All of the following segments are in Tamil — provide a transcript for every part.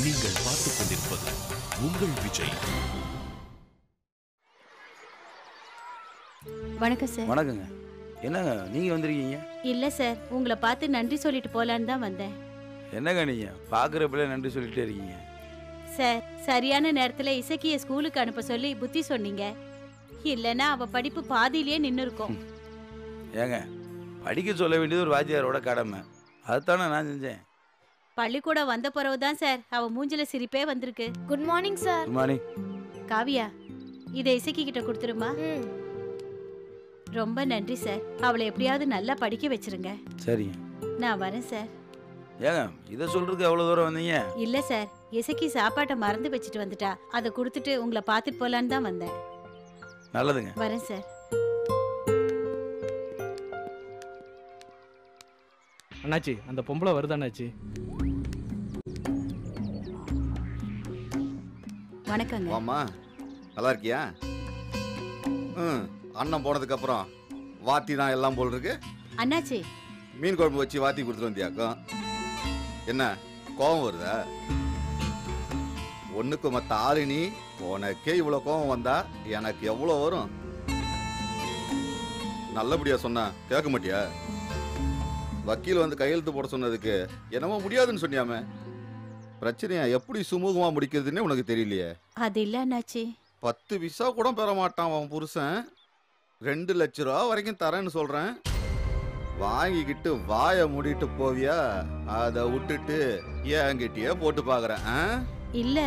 நீங்கள் பார்த்துக் கொண்டிருப்பது உங்கள் விஜய். வணக்கம் சார். வணக்கங்க. என்னங்க நீங்க வந்திருக்கீங்க? இல்ல சார், உங்களை பார்த்து நன்றி சொல்லிட்டு போலான்னு தான் வந்தேன். என்னங்க நீங்க பாக்குறப்பல நன்றி சொல்லிட்டே இருக்கீங்க. சார், சரியான நேரத்துல இசக்கிய ஸ்கூலுக்கு அனுப்ப சொல்லி புத்தி சொன்னீங்க. இல்லைன்னா அவ படிப்பு பாதியிலேயே நின்று இருக்கும். ஏங்க, படிக்க சொல்ல வேண்டியது ஒரு வாத்தியாரோட கடமை. அதுதானே நான் செஞ்சேன். பள்ளிக்கூடம் வந்த பிறகுதான் சார் அவ மூஞ்சில சிரிப்பே வந்திருக்கு. Good morning sir. Good morning. Kavya, இதை இசக்கி கிட்ட கொடுத்துருமா. ரொம்ப நன்றி சார். அவளை எப்படியாவது நல்லா படிக்க வச்சிருங்க. சரிங்க, நான் வரேன் சார். ஏங்க இதை சொல்றதுக்கு எவ்வளவு தூரம் வந்தீங்க? இல்ல சார், இசக்கி சாப்பாட்டை மறந்து வச்சுட்டு வந்துட்டா. அதை கொடுத்துட்டு உங்களை பார்த்துட்டு போலான்னு தான் வந்தேன். நல்லதுங்க. வரேன் சார். அண்ணாச்சி, அந்த பொம்பளை வருதாண்ணாச்சி? வணக்கங்க. வாமா, நல்லா இருக்கியா? அண்ணன் போனதுக்கு அப்புறம் வாத்தி தான் எல்லாம் போல் இருக்கு. அண்ணாச்சி, மீன் குழம்பு வச்சு வாத்தி கொடுத்துட்டு வந்தியாக்கும். என்ன கோபம் வருதா? ஒண்ணுக்கு மத்த ஆளு நீ. உனக்கே இவ்வளவு கோபம் வந்தா எனக்கு எவ்வளவு வரும்? நல்லபடியா சொன்னா கேட்க மாட்டியா? வக்கீல் வந்து கையெழுத்து போட சொன்னதுக்கு என்னமோ முடியாதுன்னு சொன்னியாமே. பிரச்சனையா எப்படி சுமூகமா முடிக்கிறதுன்னு உனக்கு தெரியலையே. அது இல்ல அண்ணாச்சி. 10 விசா கூட பெற மாட்டான் அவன் புருஷன். 2 லட்ச ரூபா வரைக்கும் தரேன்னு சொல்றேன். வாங்கிக்கிட்டு வாயை மூடிட்டு போவியா? அதை விட்டுட்டு என்கிட்டயே போட்டு பாக்குறேன். இல்ல,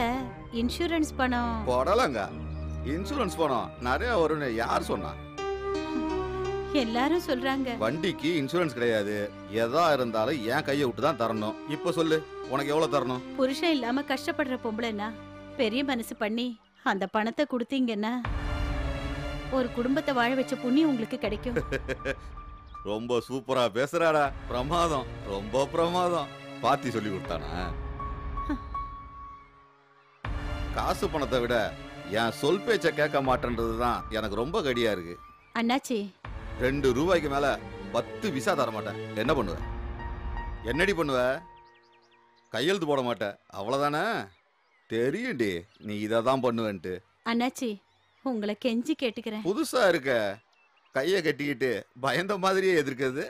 இன்சூரன்ஸ் பணம் போடலாங்க. இன்சூரன்ஸ் பணம் நிறைய வரும்னு யார் சொன்னா? எல்லாரும் சொல்றாங்க. வண்டிக்கு இன்சூரன்ஸ் கிடையாது. எதா இருந்தாலும் என் கையை விட்டு தான் தரணும். இப்ப சொல்லு, உனக்கு எவ்வளவு தரணும்? புருஷன் இல்லாம கஷ்டப்படுற பொம்பளைன்னா பெரிய மனசு பண்ணி அந்த பணத்தை கொடுத்தீங்கன்னா ஒரு குடும்பத்தை வாழ வச்ச புண்ணியம் உங்களுக்கு கிடைக்கும். ரொம்ப சூப்பரா பேசுறாடா. பிரமாதம், ரொம்ப பிரமாதம். பாத்தி சொல்லி கொடுத்தானா? காசு பணத்தை விட என் சொல் பேச்ச கேட்க மாட்டேன்றதுதான் எனக்கு ரொம்ப கடியா இருக்கு. அண்ணாச்சி, 2 ரூபாய்க்கு மேல 10 விசா தர மாட்டேன். என்ன பண்ணுவ? என்னடி பண்ணுவ? கையெழுத்து போட மாட்டேன், அவ்வளவுதானே? தெரியும்டி நீ இதை தான் பண்ணுவேன்ட்டு. அண்ணாச்சி, உங்களை கெஞ்சி கேட்டுக்கிறேன். புதுசா இருக்க, கையை கட்டிக்கிட்டு பயந்த மாதிரியே எதிர்க்கிறது.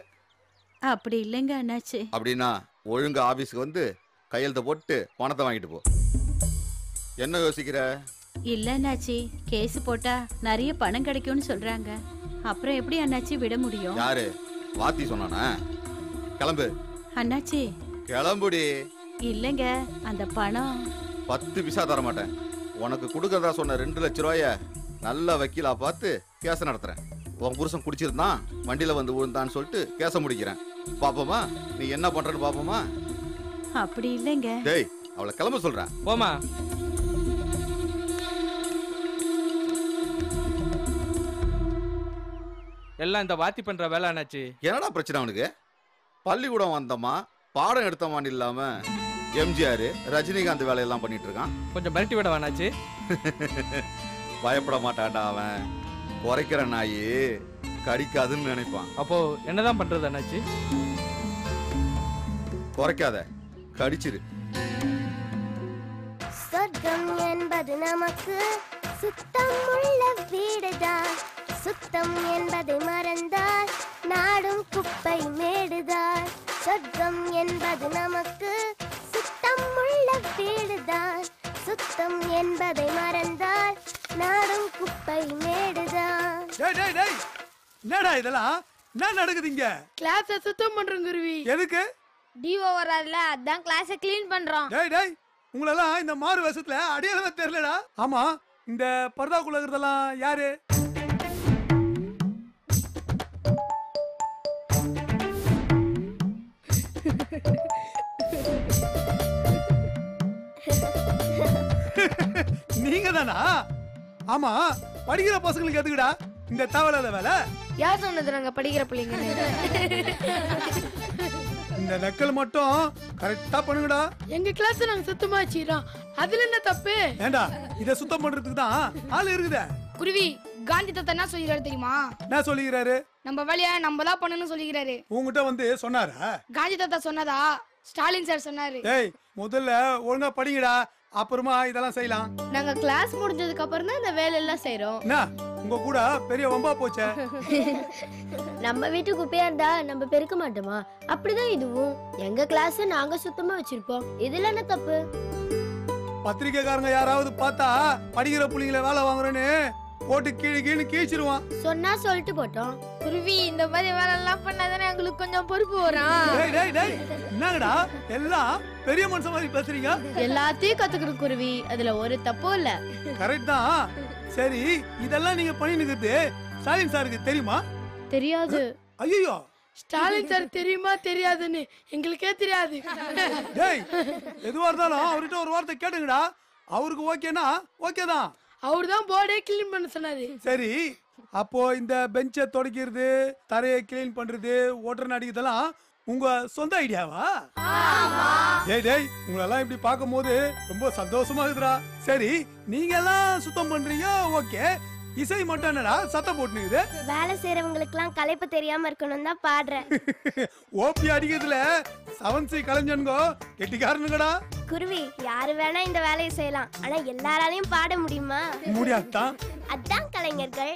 அப்படி இல்லைங்க அண்ணாச்சி. அப்படின்னா ஒழுங்கா ஆபீஸ்க்கு வந்து கையெழுத்த போட்டு பணத்தை வாங்கிட்டு போ. என்ன யோசிக்கிற? இல்ல அண்ணாச்சி, கேஸ் போட்டா நிறைய பணம் கிடைக்கும்னு சொல்றாங்க. அப்புறம் எப்படி அண்ணாச்சி விட முடியும்? யாரு? வாத்தி சொன்னானா? கிளம்பு. அண்ணாச்சி, கிளம்புடி. இல்லங்க, அந்த பணம் 10 விசா தர மாட்டேன். உனக்கு கொடுக்கறதா சொன்ன 2 லட்ச ரூபாய நல்ல வக்கீலா பார்த்து கேச நடத்துறேன். உன் புருஷன் குடிச்சிருந்தான், வண்டியில வந்து விழுந்தான்னு சொல்லிட்டு கேச முடிக்கிறேன். பாப்போமா நீ என்ன பண்றன்னு பாப்போமா? அப்படி இல்லைங்க. டேய், அவளை கிளம்ப சொல்றேன். போமா. எல்லாம் இந்த வாத்தி பண்ற வேலை அண்ணாச்சி. என்னடா பிரச்சனை அவனுக்கு? பள்ளிக்கூடம் வந்தமா பாடம் எடுத்தமான்னு இல்லாம எம்ஜிஆர் ரஜினிகாந்த் வேலையெல்லாம் பண்ணிட்டு இருக்கான். கொஞ்சம் மிரட்டி விட வேணாச்சு. பயப்பட மாட்டான்டா அவன். குறைக்கிற நாயி கடிக்காதுன்னு நினைப்பான். அப்போ என்னதான் பண்றது அண்ணாச்சி? குறைக்காத, கடிச்சிரு. சொர்க்கம் என்பது நமக்கு சுத்தம் உள்ள வீடுதான். சுத்தம் என்பதை மறந்தால் நாடும் குப்பை மேடுதான். சொர்க்கம் என்பது நமக்கு சுத்தம் உள்ள வீடுதான். சுத்தம் என்பதை மறந்தால் நாடும் குப்பை மேடுதான். என்னடா இதெல்லாம்? என்ன நடக்குதுங்க? கிளாஸை சுத்தம் பண்றோம் குருவி. எதுக்கு? டிஓ வராதுல, அதான் கிளாஸை க்ளீன் பண்றோம். டேய், உங்களெல்லாம் இந்த மாறு வேஷத்துல அடையாளமே தெரியலடா. ஆமா, இந்த பர்தாக்குள்ள இருக்கிறதெல்லாம் யாரு? நீங்க தானா? ஆமா, படிக்கிற பசங்களுக்கு எதுக்குடா இந்த தேவையில்லாத வேலை? யார் சொன்னது நாங்க படிக்கிற பிள்ளைங்க? இந்த நக்கல் மட்டும் கரெக்டா பண்ணுங்கடா. எங்க கிளாஸ் நாங்க சுத்தமா வச்சிரோம், அதுல என்ன தப்பு? ஏண்டா, இத சுத்தம் பண்றதுக்கு தான் ஆளு இருக்குதே. குருவி, காந்தி தாத்தா என்ன சொல்லிக்கிறாரு தெரியுமா? என்ன சொல்லிக்கிறாரு? நம்ம வேலையை நம்ம தான் பண்ணணும்னு சொல்லிக்கிறாரு. உங்ககிட்ட வந்து சொன்னாரா? காந்தி தாத்தா சொன்னதா ஸ்டாலின் சார் சொன்னாரு. ஏய் முதல்ல ஒழுங்கா படிங்கடா, அப்புறமா இதெல்லாம் செய்யலாம். நாங்க கிளாஸ் முடிஞ்சதுக்கு அப்புறம் தான் இந்த வேலை எல்லாம் செய்றோம். என்ன உங்க கூட பெரிய வம்பா போச்சே. நம்ம வீட்டு குப்பையா இருந்தா நம்ம பெருக்க மாட்டோமா? அப்படிதான் இதுவும். எங்க கிளாஸ் நாங்க சுத்தமா வச்சிருப்போம். இதுல என்ன தப்பு? பத்திரிக்கைக்காரங்க யாராவது பார்த்தா படிக்கிற புள்ளைங்களை வேலை வாங்குறேன்னு போட்டு கீழே கீழ்ச்சிருவான். சொன்னா சொல்லிட்டு போட்டோம். குருவி இந்த மாதிரி வேலை எல்லாம் பண்ணாதானே எங்களுக்கு கொஞ்சம் பொறுப்பு வரும். டேய் டேய் டேய் என்னங்கடா எல்லாம் பெரிய மனுஷன் மாதிரி பேசுறீங்க? எல்லாத்தையும் கத்துக்கிற குருவி, அதுல ஒரு தப்பும் இல்ல. கரெக்ட் தான். சரி இதெல்லாம் நீங்க பண்ணி நிக்கிறது ஸ்டாலின் சாருக்கு தெரியுமா? தெரியாது. ஐயோ ஸ்டாலின் சார் தெரியுமா தெரியாதுன்னு எங்களுக்கே தெரியாது. டேய் எதுவா இருந்தாலும் அவர்கிட்ட ஒரு வார்த்தை கேட்டுங்கடா. அவருக்கு ஓகேனா ஓகே தான். அவர் தான் போர்டே கிளீன் பண்ண சொன்னாரு. சரி அப்போ இந்த பெஞ்சை துடைக்கிறது, தரையை கிளீன் பண்றது, ஓட்டர் அடிக்கிறதெல்லாம் உங்க சொந்த ஐடியாவா? டேய் டேய் உங்களெல்லாம் இப்படி பார்க்கும் போது ரொம்ப சந்தோஷமா இருக்குடா. சரி நீங்க எல்லாம் சுத்தம் பண்றீங்க ஓகே, இசை மட்டும் என்னடா சத்தம் போட்டுனுக்குது? வேலை செய்யறவங்களுக்கு எல்லாம் களைப்பு தெரியாம இருக்கணும் தான் பாடுறேன். ஓபி அடிக்கிறதுல 7C கலைஞனுங்கோ கெட்டிக்காரனுங்கடா. குருவி யாரு வேணா இந்த வேலையை செய்யலாம், ஆனா எல்லாராலையும் பாட முடியுமா? முடியாதான். அதான் கலைஞர்கள்.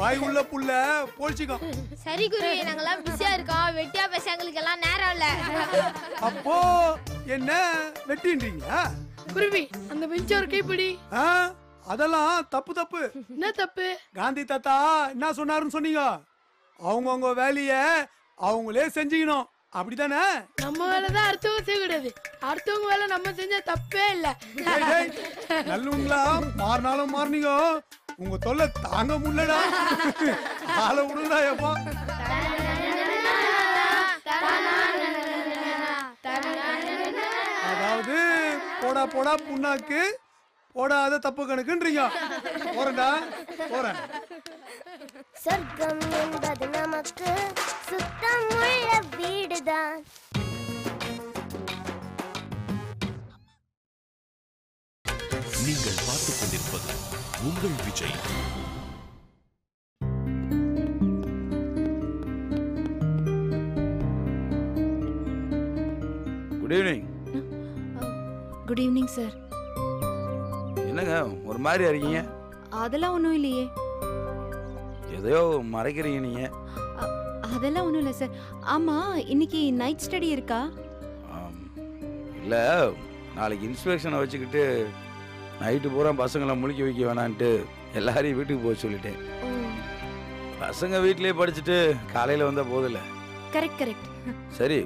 வாய் உள்ள புள்ள போல்ச்சிக்கும். சரி குருவி, நாங்கெல்லாம் பிஸியா இருக்கோம். வெட்டியா பேச எங்களுக்கு எல்லாம் நேரம் இல்ல. அப்போ என்ன வெட்டின்றீங்க? குருவி அந்த பெஞ்ச் ஒரு கைப்பிடி. அதெல்லாம் தப்பு தப்பு. என்ன தப்பு? காந்தி தாத்தா என்ன சொன்னாருன்னு சொன்னீங்க? அவங்கவுங்க வேலைய அவங்களே செஞ்சுக்கணும், அப்படித்தானே? நம்ம வேலை தான் அடுத்தவங்க செய்யக்கூடாது. அடுத்தவங்க வேலை நம்ம செஞ்சா தப்பே இல்ல. நல்லவங்களா மாறினாலும் மாறினீங்க, உங்க தொல்லை தாங்க முடியலடா. ஆளை விடுங்கடா எப்பா. அதாவது போடா போடா புண்ணாக்கு போடாத தப்பு கணக்குன்றீங்க. போறேன்டா போறேன். சொர்க்கம் என்பது நமக்கு சுத்தம் உள்ள வீடுதான். நீங்கள் பார்த்துக் கொண்டிருப்பது உங்கள் Vijay. Good evening. Good evening sir. என்னங்க ஒரு மாதிரி இருக்கீங்க? அதெல்லாம் ஒன்றும் இல்லையே. எதையோ மறைக்கிறீங்க நீங்க. அதெல்லாம் ஒன்றும் இல்லை சார். ஆமாம் இன்னைக்கு நைட் ஸ்டடி இருக்கா? இல்லை நாளைக்கு இன்ஸ்பெக்ஷனை வச்சுக்கிட்டு நைட்டு பூரா பசங்களை முழிக்க வைக்க வேணான்ட்டு எல்லாரையும் வீட்டுக்கு போக சொல்லிட்டேன். பசங்க வீட்டிலேயே படிச்சுட்டு காலையில் வந்தால் போதில்ல. Correct correct. சரி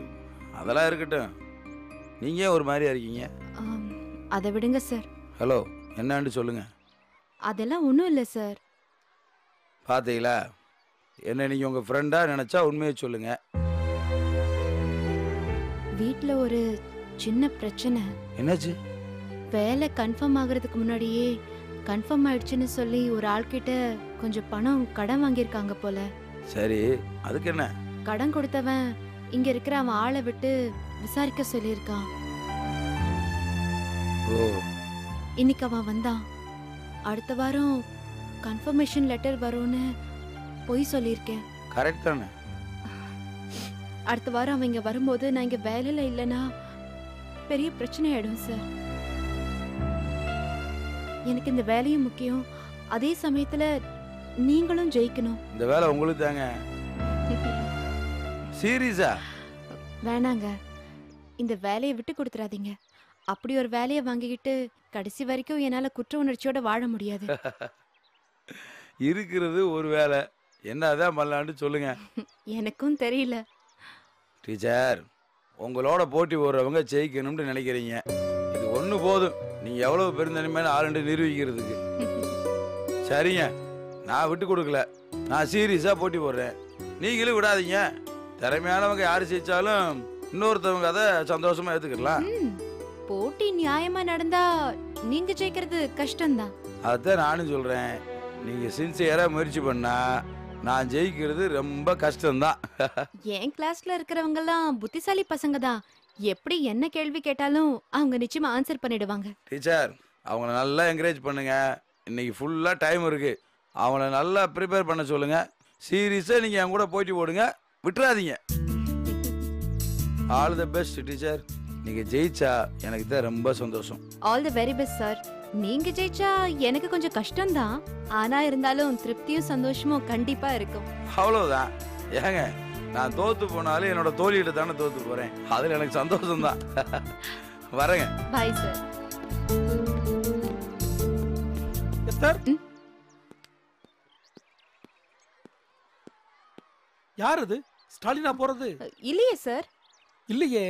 அதெல்லாம் இருக்கட்டும், நீங்கள் ஒரு மாதிரியா இருக்கீங்க? அதை விடுங்க சார். ஹலோ என்னான்னு சொல்லுங்க. அதெல்லாம் ஒன்றும் இல்லை சார். பார்த்தீங்களா, என்ன நீங்கள் உங்கள் ஃப்ரெண்டாக நினச்சா உண்மையை சொல்லுங்க. வீட்டில் ஒரு சின்ன பிரச்சனை. என்னாச்சு? வேலை கன்ஃபார்ம் ஆகிறதுக்கு முன்னாடியே கன்ஃபார்ம் ஆயிடுச்சுன்னு சொல்லி ஒரு ஆள்கிட்ட கொஞ்சம் பணம் கடன் வாங்கியிருக்காங்க போல. சரி அதுக்கு என்ன? கடன் கொடுத்தவன் இங்க இருக்கிற அவன் ஆளை விட்டு விசாரிக்க சொல்லியிருக்கான். ஓ. இன்னைக்கு அவன் வந்தான். அடுத்த வாரம் கன்ஃபர்மேஷன் லெட்டர் வரும்னு பொய் சொல்லியிருக்கேன். கரெக்ட் தானே? அடுத்த வாரம் அவன் இங்க வரும்போது நான் இங்க வேலையில இல்லைன்னா பெரிய பிரச்சனை ஆயிடும் சார். எனக்கு இந்த வேலையும் முக்கியம், அதே சமயத்துல நீங்களும் ஜெயிக்கணும். இந்த வேலை உங்களுக்கு தாங்க. சீரியஸா? வேணாங்க, இந்த வேலையை விட்டு கொடுத்துறாதீங்க. அப்படி ஒரு வேலையை வாங்கிக்கிட்டு கடைசி வரைக்கும் என்னால குற்ற உணர்ச்சியோட வாழ முடியாது. இருக்கிறது ஒரு வேலை, என்னதான் பண்ணலான்னு சொல்லுங்க. எனக்கும் தெரியல. டீச்சர், உங்களோட போட்டி போடுறவங்க ஜெயிக்கணும்னு நினைக்கிறீங்க. இது ஒன்று போதும், நீங்க எவ்வளவு பெருந்தன்மையான ஆளுண்டு நிரூபிக்கிறதுக்கு. சரிங்க, நான் விட்டு கொடுக்கல, நான் சீரியஸா போட்டி போடுறேன். நீங்களும் விடாதீங்க. திறமையானவங்க யாரு ஜெயிச்சாலும் இன்னொருத்தவங்க அதை சந்தோஷமா ஏத்துக்கலாம். போட்டி நியாயமா நடந்தா நீங்க ஜெயிக்கிறது கஷ்டம்தான். அதான் நானும் சொல்றேன், நீங்க சின்சியரா முயற்சி பண்ணா நான் ஜெயிக்கிறது ரொம்ப கஷ்டம்தான். என் கிளாஸ்ல இருக்கிறவங்க எல்லாம் புத்திசாலி பசங்க தான். எப்படி என்ன கேள்வி கேட்டாலும் அவங்க நிச்சயமா ஆன்சர் பண்ணிடுவாங்க. டீச்சர், அவங்கள நல்லா என்கரேஜ் பண்ணுங்க. இன்னைக்கு ஃபுல்லா டைம் இருக்கு, அவங்கள நல்லா ப்ரிப்பேர் பண்ண சொல்லுங்க. சீரியஸா நீங்க என் கூட போட்டி போடுங்க, விட்டுறாதீங்க. All the best teacher. நீங்க ஜெயிச்சா எனக்கு தான் ரொம்ப சந்தோஷம். All the very best sir. நீங்க ஜெயிச்சா எனக்கு கொஞ்சம் கஷ்டம்தான், ஆனா இருந்தாலும் திருப்தியும் சந்தோஷமும் கண்டிப்பா இருக்கும். அவ்வளவுதான். ஏங்க நான் தோத்து போனாலும் என்னோட தோழிகிட்ட தானே தோத்து போறேன், அதுல எனக்கு சந்தோஷம் தான். வரேங்க. Bye sir. சார் யார் அது? ஸ்டாலினா போறது? இல்லையே சார். இல்லையே,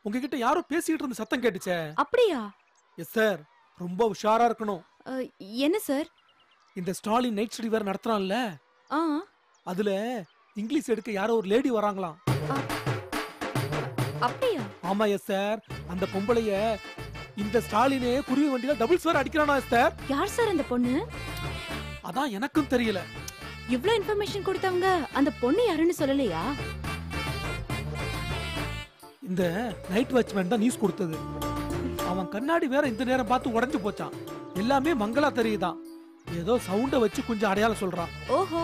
உங்ககிட்ட யாரோ பேசிட்டு இருந்த சத்தம் கேட்டுச்சே. அப்படியா? எஸ் சார், ரொம்ப உஷாரா இருக்கணும். என்ன சார்? இந்த ஸ்டாலின் நைட் ஸ்டடி வேற நடத்துறான்ல, அதுல இங்கிலீஷ் எடுக்க யாரோ ஒரு லேடி வராங்களாம். அப்படியா? ஆமா எஸ் சார், அந்த பொம்பளைய இந்த ஸ்டாலினே குருவி வண்டியில டபுள்ஸ் வேற அடிக்கிறானா எஸ் சார். யார் சார் அந்த பொண்ணு? அதான் எனக்கும் தெரியல. இவ்ளோ இன்ஃபர்மேஷன் கொடுத்தவங்க அந்த பொண்ணு யாருன்னு சொல்லலையா? இந்த நைட் வாட்ச்மேன் தான் நியூஸ் கொடுத்தது. அவன் கண்ணாடி வேற இந்த நேரம் பார்த்து உடைஞ்சு போச்சான். எல்லாமே மங்களா தெரியுதான். ஏதோ சவுண்ட வச்சு கொஞ்சம் அடையாளம் சொல்றான். ஓஹோ.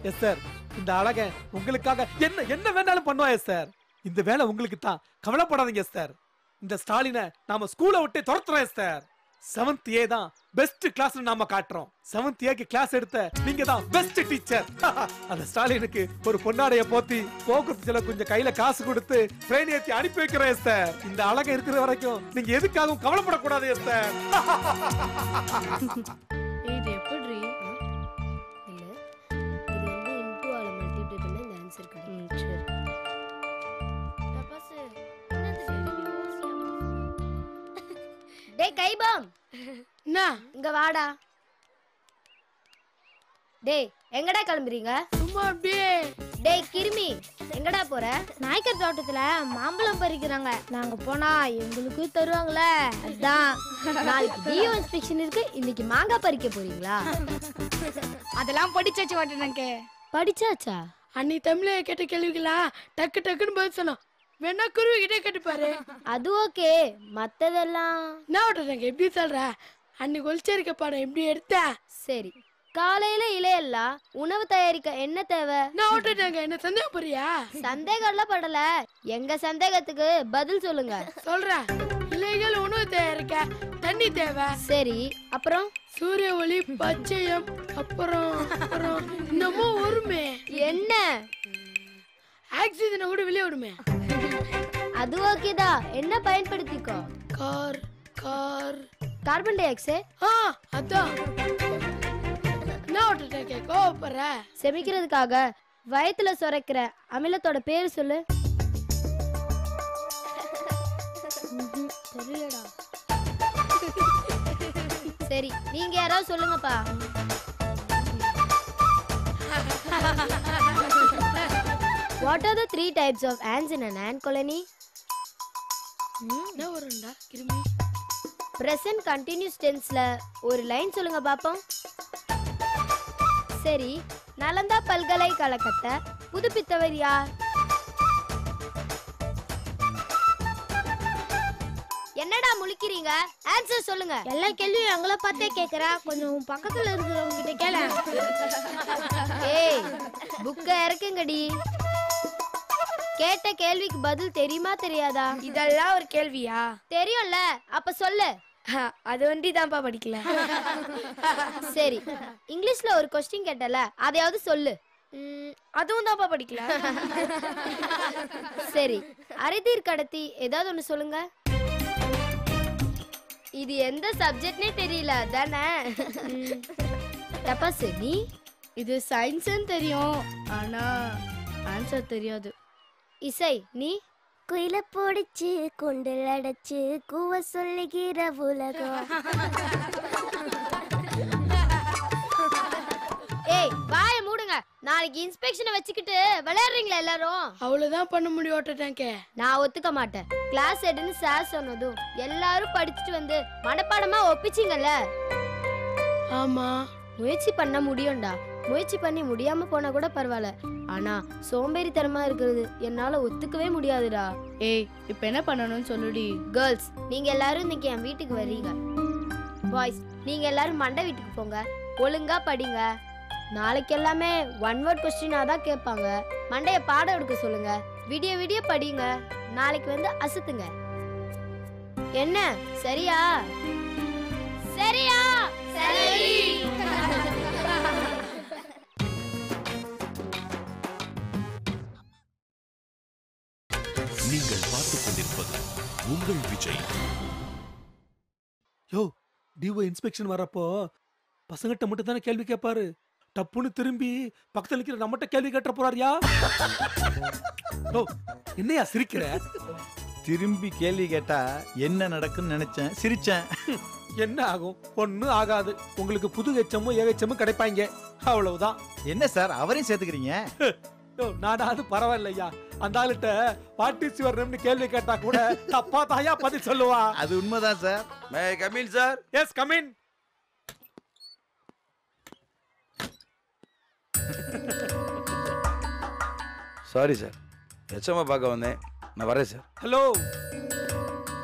எஸ் சார், இந்த அழகன் உங்களுக்காக என்ன என்ன வேணாலும் பண்ணுவா எஸ் சார். இந்த வேலை உங்களுக்கு தான், கவலைப்படாதீங்க எஸ் சார். இந்த ஸ்டாலினை நாம ஸ்கூலை விட்டு துரத்துறோம் எஸ் சார். 7th A தான் பெஸ்ட் கிளாஸ் நாம காட்டுறோம். 7th Aக்கு கிளாஸ் எடுத்த நீங்க தான் பெஸ்ட் டீச்சர். அந்த ஸ்டாலினுக்கு ஒரு பொன்னாடைய போத்தி போக்குவரத்துல கொஞ்சம் கையில காசு கொடுத்து ட்ரெயின் ஏத்தி அனுப்பி வைக்கிறோம் எஸ் சார். இந்த அழகை இருக்கிற வரைக்கும் நீங்க எதுக்காகவும் கவலைப்படக்கூடாது எஸ் சார். இது எப்படி? இல்ல, இது வந்து இன்டு ஆல மல்டிப்ளை பண்ண இந்த ஆன்சர் கிடைக்கும். சரி. தபாஸ் டேய் கைபாம், என்ன இங்க வாடா. டேய் எங்கடா கிளம்புறீங்க? சும்மா அப்படியே. டேய் கிருமி, எங்கடா போற? நாய்க்கர் தோட்டத்துல மாம்பழம் பறிக்கிறாங்க, நாங்க போனா எங்களுக்கு தருவாங்களே, அதான். நாளைக்கு டிஓ இன்ஸ்பெக்ஷன் இருக்கு, இன்னைக்கு மாங்காய் பறிக்க போறீங்களா? அதெல்லாம் படிச்சாச்சு வாட்டனங்க. படிச்சாச்சா? அன்னி தமிழ கேட்ட கேள்விக்கலாம் டக்கு டக்குன்னு பதில் சொன்னோம். வேணா குருவி கிட்டே கேட்டுப்பாரு. அது ஓகே, மத்ததெல்லாம் என்ன வாட்டனங்க எப்படி சொல்ற? அன்னைக்கு ஒளிச்சேரிக்க பாடம் எப்படி எடுத்த? சரி. காலையில இலையெல்லாம் உணவு தயாரிக்க என்ன தேவை? நான் ஓட்டுட்டாங்க, என்ன சந்தேகம் போறியா? சந்தேகம்லாம் படல, எங்க சந்தேகத்துக்கு பதில் சொல்லுங்க. சொல்றேன். இலைகள் உணவு தயாரிக்க தண்ணி தேவை. சரி, அப்புறம் சூரிய ஒளி, பச்சையம், அப்புறம் அப்புறம் இன்னமும் வருமே என்ன? ஆக்சிஜனை கூட வெளியே விடுமே. அது ஓகேதா, என்ன பயன்படுத்திக்கோ? Car car carbon dioxide. அதான். என்ன ஓட்டுட்டாங்க கோவப்படுற? செமிக்கிறதுக்காக வயித்துல சுரைக்கிற அமிலத்தோட பேர் சொல்லு. தெரியலடா. சரி, நீங்க யாராவது சொல்லுங்கப்பா. What are the 3 types of ants in an ant colony? என்ன வரும்டா கிருமி? Present continuous tenseல ஒரு லைன் சொல்லுங்க பாப்போம். சரி, நலந்தா பல்கலைக்கழகத்தை புதுப்பித்தவர் யார்? என்னடா முழிக்கிறீங்க? ஆன்சர் சொல்லுங்க. எல்லா கேள்வியும் எங்களை பார்த்தே கேக்குறா, கொஞ்சம் பக்கத்துல இருக்கிறவங்க கிட்ட கேள. ஏய், புக்க இறக்குங்கடி. கேட்ட கேள்விக்கு பதில் தெரியுமா தெரியாதா? இதெல்லாம் ஒரு கேள்வியா? தெரியும்ல, அப்ப சொல்லு. அது வண்டி தான்ப்பா படிக்கல. சரி, இங்கிலீஷ்ல ஒரு கொஸ்டின் கேட்டல, அதையாவது சொல்லு. அதுவும் தான்ப்பா படிக்கல. சரி, அரைதீர் கடத்தி ஏதாவது ஒண்ணு சொல்லுங்க. இது எந்த சப்ஜெக்ட்னே தெரியல தானே? தபாஸ், நீ? இது சயின்ஸ்னு தெரியும், ஆனா ஆன்சர் தெரியாது. இசை, நீ? குயில பொடிச்சு குண்டில் அடைச்சு கூவ சொல்லுகிற உலகம். ஏய், வாய மூடுங்க. நாளைக்கு இன்ஸ்பெக்ஷனை வச்சுக்கிட்டு விளையாடுறீங்களா எல்லாரும்? அவ்வளவுதான் பண்ண முடியும் ஓட்டுட்டாங்க. நான் ஒத்துக்க மாட்டேன். கிளாஸ் எடுன்னு சார் சொன்னதும் எல்லாரும் படிச்சுட்டு வந்து மனப்பாடமா ஒப்பிச்சிங்கல்ல. ஆமா, முயற்சி பண்ண முடியும்டா. முயற்சி பண்ணி முடியாம போனா கூட பரவாயில்ல, ஆனா சோம்பேறித்தனமா இருக்கிறது என்னால ஒத்துக்கவே முடியாதுடா. ஏய், இப்ப என்ன பண்ணணும்னு சொல்லுடி. கேர்ள்ஸ், நீங்க எல்லாரும் இன்னைக்கு என் வீட்டுக்கு வர்றீங்க. பாய்ஸ், நீங்க எல்லாரும் மண்டை வீட்டுக்கு போங்க, ஒழுங்கா படிங்க. நாளைக்கு எல்லாமே 1 word கொஸ்டினா தான் கேட்பாங்க. மண்டைய பாடம் எடுக்க சொல்லுங்க. விடிய விடிய படிங்க, நாளைக்கு வந்து அசத்துங்க. என்ன சரியா? சரியா? சரி. நீங்கள் பார்த்துக் கொண்டிருப்பது உங்கள் விஜய். யோ, டிஓ இன்ஸ்பெக்ஷன் வரப்போ பசங்கிட்ட மட்டும் தானே கேள்வி கேட்பாரு. டப்புன்னு திரும்பி பக்கத்துல நிக்கிற நம்மகிட்ட கேள்வி கேட்ட போறாரியா? யோ, என்னையா சிரிக்கிற? திரும்பி கேள்வி கேட்டா என்ன நடக்குன்னு நினைச்சேன், சிரிச்சேன். என்ன ஆகும்? ஒண்ணும் ஆகாது. உங்களுக்கு புது எச்சமும் ஏகச்சமும் கிடைப்பாங்க, அவ்வளவுதான். என்ன சார் அவரையும் சேர்த்துக்கிறீங்க? யோ, நானாவது பரவாயில்லையா, அந்த ஆளுட்ட வாட் இஸ் யுவர் நேம்னு கேள்வி கேட்டா கூட தப்பா தாயா பதில் சொல்லுவா. அது உண்மைதான் sir. May come in sir? Yes, come in. Sorry sir, எச்சமா பார்க்க வந்தேன், நான் வரேன் சார். ஹலோ,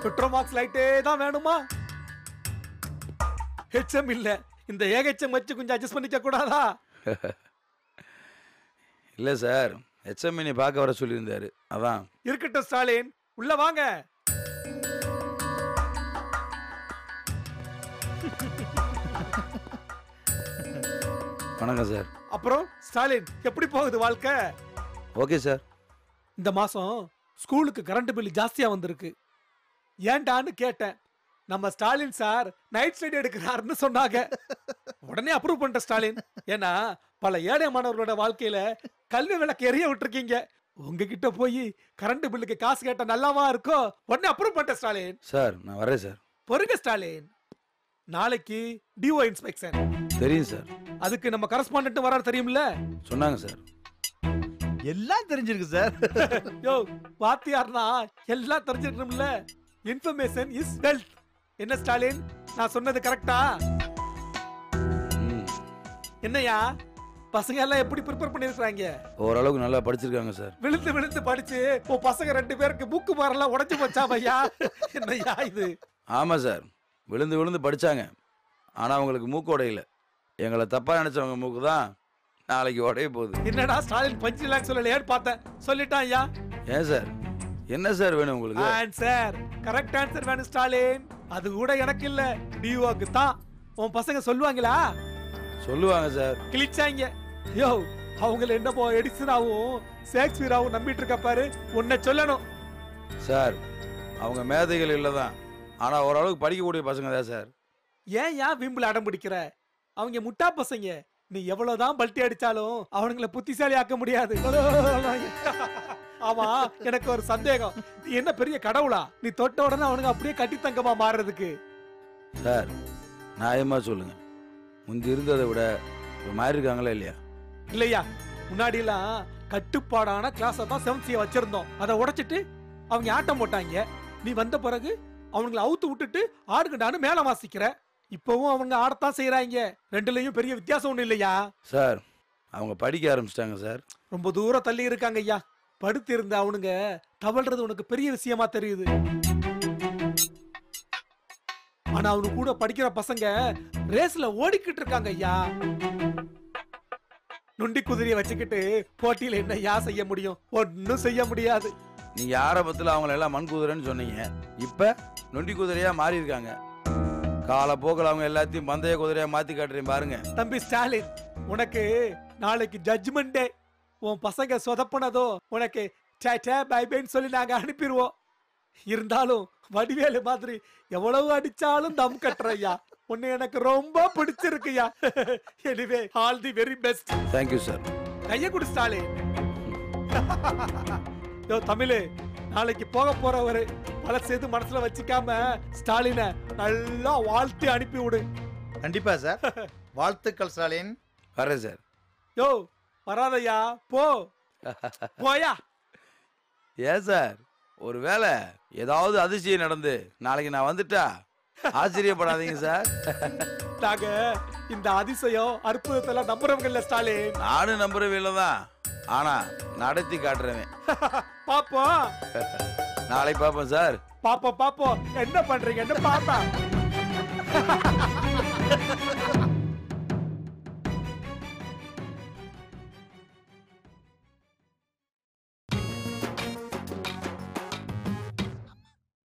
பெட்ரோமாக்ஸ் லைட்டே தான் வேணுமா? ஹெச்எம் இல்ல, இந்த ஏகச்சம் வச்சு கொஞ்சம் அட்ஜஸ்ட் பண்ணிக்க கூடாதா? இல்லை சார், ஹெச்எம்இனி பார்க்க வர சொல்லியிருந்தாரு, அதான். இருக்கட்டும் ஸ்டாலின், உள்ள வாங்க. வணக்கம் சார். அப்புறம் ஸ்டாலின், எப்படி போகுது வாழ்க்கை? Okay sir. இந்த மாசம் ஸ்கூலுக்கு கரண்ட் பில் ஜாஸ்தியா வந்திருக்கு. ஏன்டான்னு கேட்டேன். நம்ம ஸ்டாலின் சார் நைட் ஸ்டடி எடுக்கிறாருன்னு சொன்னாங்க. உடனே அப்ரூவ் பண்ணிட்ட ஸ்டாலின். ஏன்னா பல ஏழை மாணவர்களோட வாழ்க்கையில கல்வி விளக்கு எரிய விட்டுருக்கீங்க. உங்ககிட்ட போய் கரண்ட் பில்லுக்கு காசு கேட்ட நல்லாவா இருக்கோ? உடனே அப்ரூவ் பண்ணிட்ட ஸ்டாலின். சார் நான் வரேன் சார். பொறுங்க ஸ்டாலின், நாளைக்கு டிஓ இன்ஸ்பெக்ஷன். தெரியும் சார். அதுக்கு நம்ம கரஸ்பாண்டன்ட் வராரு, தெரியும்ல? சொன்னாங்க சார். எல்லாம் தெரிஞ்சிருக்கு சார். யோ, வாத்தியார்னா எல்லாம் தெரிஞ்சிருக்கணும்ல. Information is wealth. என்ன ஸ்டாலின், நான் சொன்னது கரெக்டா? என்னையா பசங்க எல்லாம் எப்படி ப்ரிப்பேர் பண்ணிருக்காங்க? ஓரளவுக்கு நல்லா படிச்சிருக்காங்க சார். விழுந்து விழுந்து படிச்சு உன் பசங்க 2 பேருக்கு புக்கு மாரெல்லாம் உடைஞ்சு போச்சா பையா? என்னையா இது? ஆமா சார், விழுந்து விழுந்து படிச்சாங்க. ஆனா அவங்களுக்கு மூக்கு உடையல. எங்களை தப்பா நினைச்சவங்க மூக்கு தான் நாளைக்கு உடைய போகுது. என்னடா ஸ்டாலின் பஞ்சிலாக் சொல்லலையான்னு பார்த்தேன், சொல்லிட்டான் ஐயா. ஏன் சார், என்ன சார் வேணும் உங்களுக்கு? ஆன்சர், கரெக்ட் ஆன்சர் வேணும் ஸ்டாலின். அது கூட எனக்கு இல்ல, டிஓக்கு தான். உன் பசங்க சொல்லுவாங்களா? சொல்லுவாங்க சார். கிழிச்சாங்க. யோ, அவங்கள என்னப்போ எடிசனாவும் ஷேக்ஸ்பியராவும் நம்பிட்டு இருக்க பாரு, உன்னை சொல்லணும். சார் அவங்க மேதைகள் இல்லதான், ஆனா ஓரளவுக்கு படிக்கக்கூடிய பசங்க தான் சார். ஏன் வீம்புல அடம் பிடிக்கிற? அவங்க முட்டா பசங்க. நீ எவ்வளவுதான் பல்ட்டி அடிச்சாலும் அவனுங்களை புத்திசாலி ஆக்க முடியாது. ஆமா, எனக்கு ஒரு சந்தேகம். நீ என்ன பெரிய கடவுளா? நீ தொட்ட உடனே அவனுங்க அப்படியே கட்டி தங்கமா மாறுறதுக்கு? சார் நியாயமா சொல்லுங்க, முந்தி இருந்ததை விட ஒரு மாதிரி இருக்காங்களா இல்லையா? இல்லையா, முன்னாடி எல்லாம் கட்டுப்பாடான கிளாஸ் தான் 7th வச்சிருந்தோம். அதை உடைச்சிட்டு அவங்க ஆட்டம் போட்டாங்க. நீ வந்த பிறகு அவங்களை அவுத்து விட்டுட்டு ஆடுகண்டான்னு மேல வாசிக்கிற. இப்பவும் அவங்க ஆடத்தான் செய்யறாங்க. ரெண்டுலயும் பெரிய வித்தியாசம் ஒண்ணு இல்லையா? சார் அவங்க படிக்க ஆரம்பிச்சிட்டாங்க சார். ரொம்ப தூரம் தள்ளி இருக்காங்க ஐயா. படுத்து இருந்த அவனுங்க தவழ்றது உனக்கு பெரிய விஷயமா தெரியுது. ஆனா அவனு கூட படிக்கிற பசங்க ரேஸ்ல ஓடிக்கிட்டு இருக்காங்க ஐயா. நுண்டி குதிரையை வச்சுக்கிட்டு போட்டியில என்ன செய்ய முடியும்? ஒன்னும் செய்ய முடியாது. நீங்க ஆரம்பத்துல அவங்கள எல்லாம் மண் குதிரைன்னு சொன்னீங்க, இப்ப நொண்டி குதிரையா மாறி இருக்காங்க. காலப்போக்கில் அவங்க எல்லாத்தையும் பந்தய குதிரையா மாத்தி காட்டுறேன் பாருங்க. தம்பி ஸ்டாலின், உனக்கு நாளைக்கு ஜட்ஜ்மெண்ட் டே. உன் பசங்க சொதப்பனதோ உனக்கு பை பைன்னு சொல்லி நாங்க அனுப்பிடுவோம். இருந்தாலும் வடிவேலு மாதிரி எவ்வளவு அடிச்சாலும் தம் கட்டுறையா. உன்னை எனக்கு ரொம்ப பிடிச்சிருக்குயா. Anyway, all the very best. Thank you sir. கைய கொடு ஸ்டாலின். யோ தமிழ், நாளைக்கு போக போறவரு பழசேது மனசுல வச்சுக்காம ஸ்டாலினை நல்லா வாழ்த்து அனுப்பி விடு. கண்டிப்பா சார். வாழ்த்துக்கள் ஸ்டாலின். வரேன் சார். யோ வராதையா, போ போயா. ஏன் சார், ஒரு வேளை ஏதாவது அதிசயம் நடந்து நாளைக்கு நான் வந்துட்டா ஆச்சரியப்படாதீங்க சார். நாங்க இந்த அதிசயம் அற்புதத்தெல்லாம் நம்புறவங்க இல்ல ஸ்டாலின். நானும் நம்புறவே இல்லதான், ஆனா நடத்தி காட்டுறேன். பாப்போம், நாளைக்கு பாப்போம் சார். பாப்போம். என்ன பண்றீங்கன்னு பாப்பா.